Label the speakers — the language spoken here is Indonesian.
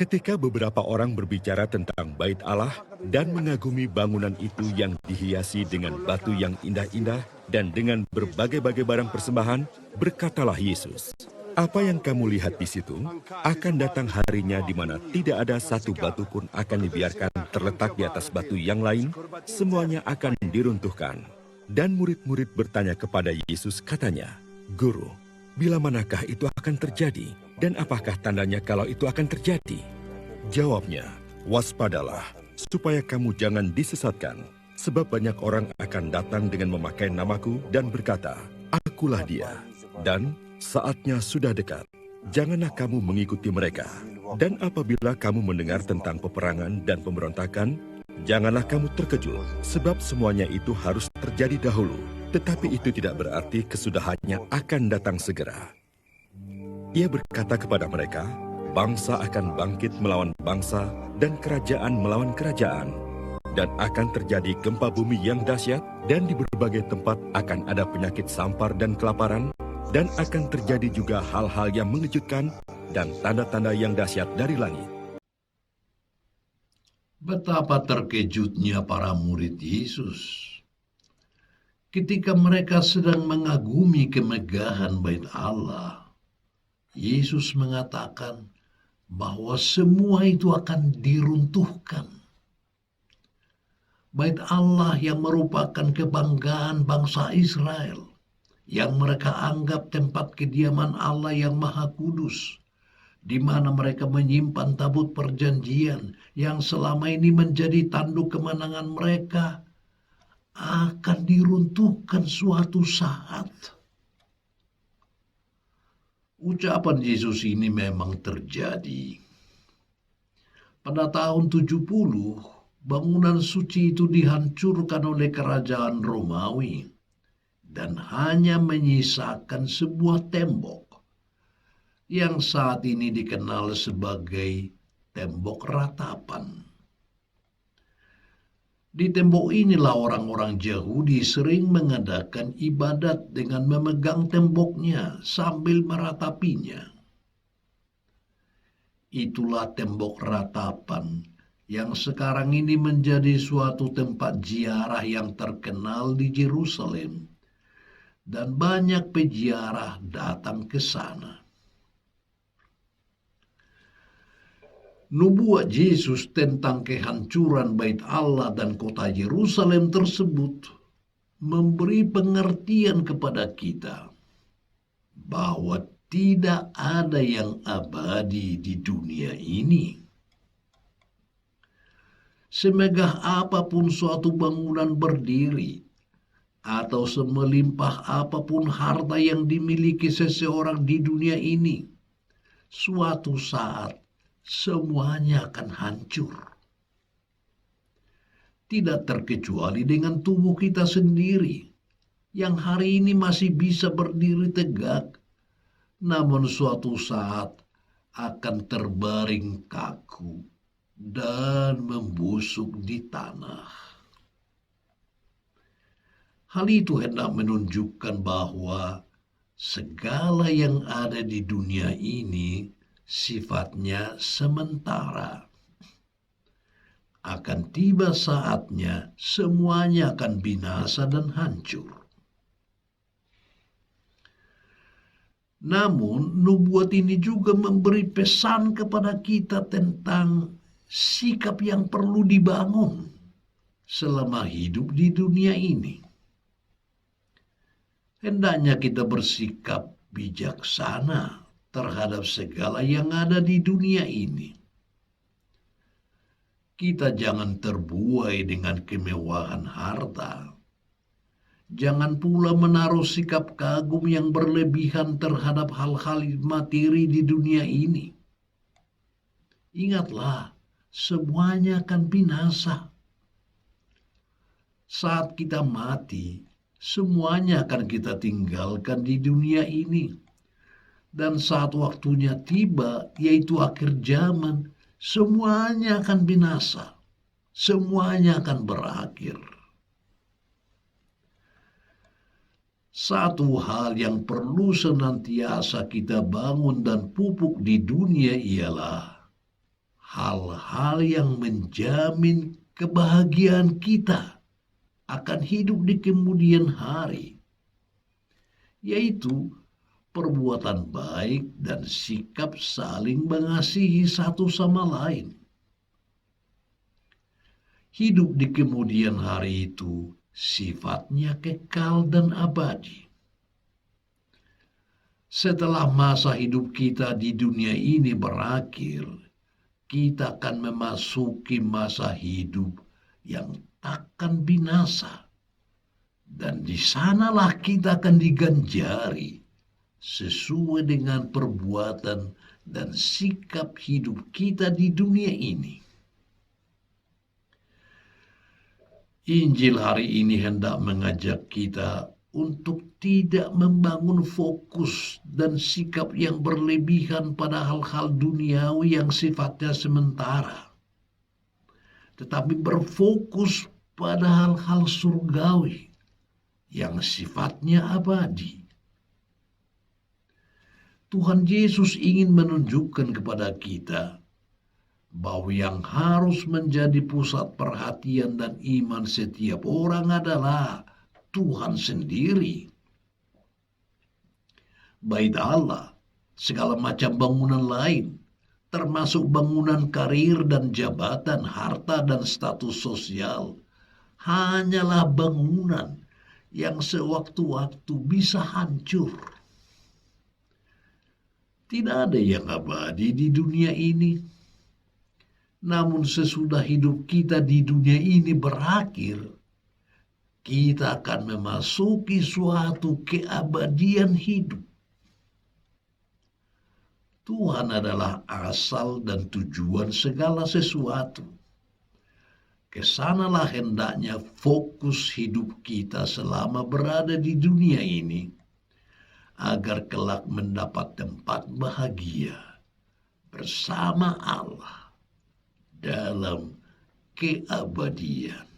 Speaker 1: Ketika beberapa orang berbicara tentang Bait Allah dan mengagumi bangunan itu yang dihiasi dengan batu yang indah-indah dan dengan berbagai-bagai barang persembahan, berkatalah Yesus, "Apa yang kamu lihat di situ, akan datang harinya di mana tidak ada satu batu pun akan dibiarkan terletak di atas batu yang lain, semuanya akan diruntuhkan." Dan murid-murid bertanya kepada Yesus, katanya, "Guru, bila manakah itu akan terjadi? Dan apakah tandanya kalau itu akan terjadi?" Jawabnya, "Waspadalah, supaya kamu jangan disesatkan. Sebab banyak orang akan datang dengan memakai namaku dan berkata, 'Akulah dia.' Dan saatnya sudah dekat. Janganlah kamu mengikuti mereka. Dan apabila kamu mendengar tentang peperangan dan pemberontakan, janganlah kamu terkejut, sebab semuanya itu harus terjadi dahulu. Tetapi itu tidak berarti kesudahannya akan datang segera." Ia berkata kepada mereka, "Bangsa akan bangkit melawan bangsa dan kerajaan melawan kerajaan. Dan akan terjadi gempa bumi yang dahsyat, dan di berbagai tempat akan ada penyakit sampar dan kelaparan, dan akan terjadi juga hal-hal yang mengejutkan dan tanda-tanda yang dahsyat dari langit."
Speaker 2: Betapa terkejutnya para murid Yesus ketika mereka sedang mengagumi kemegahan Bait Allah. Yesus mengatakan bahwa semua itu akan diruntuhkan. Bait Allah yang merupakan kebanggaan bangsa Israel, yang mereka anggap tempat kediaman Allah yang Maha Kudus, di mana mereka menyimpan tabut perjanjian yang selama ini menjadi tanduk kemenangan mereka, akan diruntuhkan suatu saat. Ucapan Yesus ini memang terjadi. Pada tahun 70, bangunan suci itu dihancurkan oleh kerajaan Romawi dan hanya menyisakan sebuah tembok yang saat ini dikenal sebagai tembok ratapan. Di tembok inilah orang-orang Yahudi sering mengadakan ibadat dengan memegang temboknya sambil meratapinya. Itulah tembok ratapan yang sekarang ini menjadi suatu tempat ziarah yang terkenal di Yerusalem, dan banyak peziarah datang ke sana. Nubuat Yesus tentang kehancuran Bait Allah dan kota Yerusalem tersebut memberi pengertian kepada kita bahwa tidak ada yang abadi di dunia ini. Semegah apapun suatu bangunan berdiri, atau semelimpah apapun harta yang dimiliki seseorang di dunia ini, suatu saat semuanya akan hancur. Tidak terkecuali dengan tubuh kita sendiri, yang hari ini masih bisa berdiri tegak, namun suatu saat akan terbaring kaku dan membusuk di tanah. Hal itu hendak menunjukkan bahwa segala yang ada di dunia ini sifatnya sementara. Akan tiba saatnya semuanya akan binasa dan hancur. Namun, nubuat ini juga memberi pesan kepada kita tentang sikap yang perlu dibangun selama hidup di dunia ini. Hendaknya kita bersikap bijaksana terhadap segala yang ada di dunia ini. Kita jangan terbuai dengan kemewahan harta. Jangan pula menaruh sikap kagum yang berlebihan terhadap hal-hal materi di dunia ini. Ingatlah, semuanya akan binasa. Saat kita mati, semuanya akan kita tinggalkan di dunia ini. Dan saat waktunya tiba, yaitu akhir zaman, semuanya akan binasa. Semuanya akan berakhir. Satu hal yang perlu senantiasa kita bangun dan pupuk di dunia ialah hal-hal yang menjamin kebahagiaan kita akan hidup di kemudian hari, yaitu perbuatan baik dan sikap saling mengasihi satu sama lain. Hidup di kemudian hari itu sifatnya kekal dan abadi. Setelah masa hidup kita di dunia ini berakhir, kita akan memasuki masa hidup yang takkan binasa. Dan di sanalah kita akan diganjari sesuai dengan perbuatan dan sikap hidup kita di dunia ini. Injil hari ini hendak mengajak kita untuk tidak membangun fokus dan sikap yang berlebihan pada hal-hal duniawi yang sifatnya sementara, tetapi berfokus pada hal-hal surgawi yang sifatnya abadi. Tuhan Yesus ingin menunjukkan kepada kita bahwa yang harus menjadi pusat perhatian dan iman setiap orang adalah Tuhan sendiri. Bait Allah, segala macam bangunan lain, termasuk bangunan karir dan jabatan, harta dan status sosial, hanyalah bangunan yang sewaktu-waktu bisa hancur. Tidak ada yang abadi di dunia ini. Namun sesudah hidup kita di dunia ini berakhir, kita akan memasuki suatu keabadian hidup. Tuhan adalah asal dan tujuan segala sesuatu. Kesanalah hendaknya fokus hidup kita selama berada di dunia ini, agar kelak mendapat tempat bahagia bersama Allah dalam keabadian.